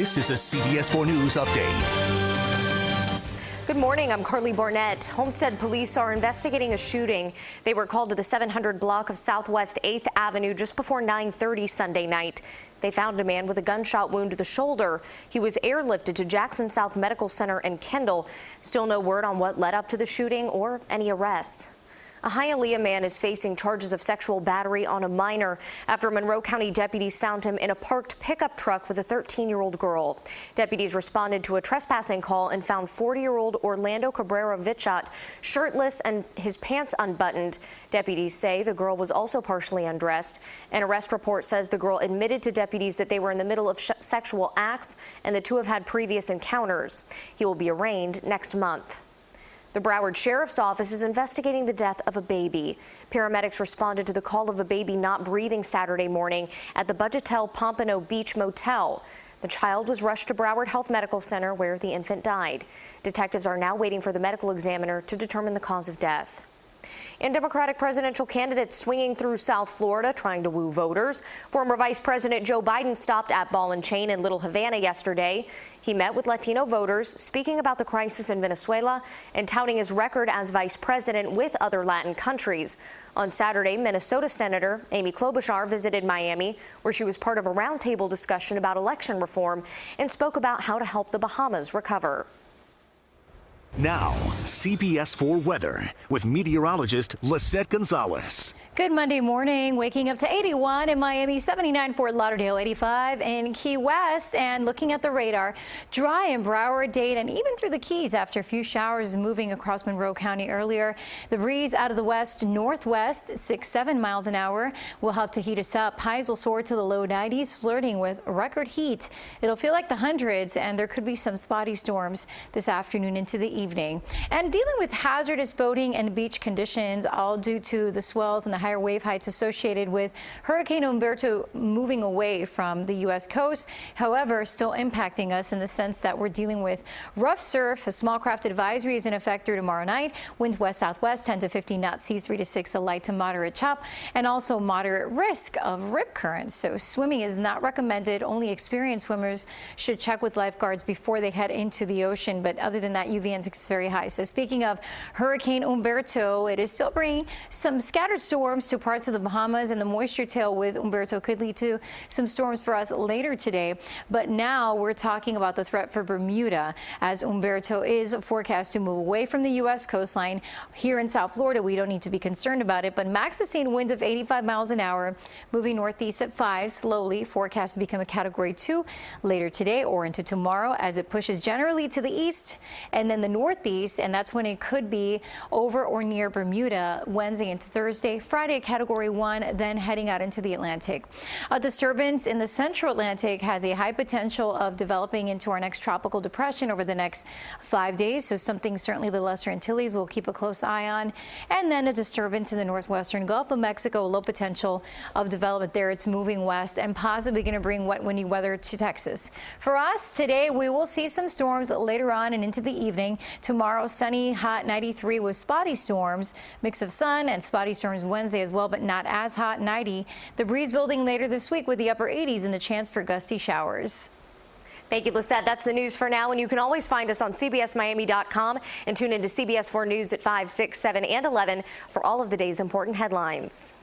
This is a CBS 4 News update. Good morning, I'm Carly Barnett. Homestead police are investigating a shooting. They were called to the 700 block of Southwest 8th Avenue just before 9:30 Sunday night. They found a man with a gunshot wound to the shoulder. He was airlifted to Jackson South Medical Center in Kendall. Still no word on what led up to the shooting or any arrests. A Hialeah man is facing charges of sexual battery on a minor after Monroe County deputies found him in a parked pickup truck with a 13-year-old girl. Deputies responded to a trespassing call and found 40-year-old Orlando Cabrera Vichat shirtless and his pants unbuttoned. Deputies say the girl was also partially undressed. An arrest report says the girl admitted to deputies that they were in the middle of sexual acts and the two have had previous encounters. He will be arraigned next month. The Broward Sheriff's Office is investigating the death of a baby. Paramedics responded to the call of a baby not breathing Saturday morning at the Budgetel Pompano Beach Motel. The child was rushed to Broward Health Medical Center where the infant died. Detectives are now waiting for the medical examiner to determine the cause of death. And Democratic presidential candidates swinging through South Florida trying to woo voters. Former Vice President Joe Biden stopped at Ball and Chain in Little Havana yesterday. He met with Latino voters, speaking about the crisis in Venezuela and touting his record as vice president with other Latin countries. On Saturday, Minnesota Senator Amy Klobuchar visited Miami, where she was part of a roundtable discussion about election reform and spoke about how to help the Bahamas recover. Now, CBS 4 weather with meteorologist Lisette Gonzalez. Good Monday morning. Waking up to 81 in Miami, 79 Fort Lauderdale, 85 in Key West. And looking at the radar, dry in Broward, Dade, and even through the Keys after a few showers moving across Monroe County earlier. The breeze out of the west northwest, 6-7 miles an hour, will help to heat us up. Highs will soar to the low 90s, flirting with record heat. It'll feel like the hundreds, and there could be some spotty storms this afternoon into the evening. And dealing with hazardous boating and beach conditions, all due to the swells and the higher wave heights associated with Hurricane Umberto moving away from the U.S. coast. However, still impacting us in the sense that we're dealing with rough surf. A small craft advisory is in effect through tomorrow night. Winds west-southwest, 10 to 15 knots, seas 3 to 6, a light to moderate chop, and also moderate risk of rip currents. So swimming is not recommended. Only experienced swimmers should check with lifeguards before they head into the ocean. But other than that, UV index is very high. So speaking of Hurricane Umberto, it is still bringing some scattered storms to parts of the Bahamas, and the moisture tail with Umberto could lead to some storms for us later today. But now we're talking about the threat for Bermuda, as Umberto is forecast to move away from the U.S. coastline. Here in South Florida, we don't need to be concerned about it, but Max has seen winds of 85 miles an hour, moving northeast at 5, slowly forecast to become a Category 2 later today or into tomorrow as it pushes generally to the east and then the northeast, and that's when it could be over or near Bermuda Wednesday into Thursday. Friday, Category 1, then heading out into the Atlantic. A disturbance in the central Atlantic has a high potential of developing into our next tropical depression over the next 5 days, so something certainly the Lesser Antilles will keep a close eye on. And then a disturbance in the northwestern Gulf of Mexico, low potential of development there. It's moving west and possibly going to bring wet, windy weather to Texas. For us today, we will see some storms later on and into the evening. Tomorrow, sunny, hot, 93 with spotty storms, mix of sun and spotty storms Wednesday as well, but not as hot, 90. The breeze building later this week with the upper 80s and the chance for gusty showers. Thank you, Lisette. That's the news for now, and you can always find us on CBSMiami.com and tune into CBS 4 News at 5, 6, 7, and 11 for all of the day's important headlines.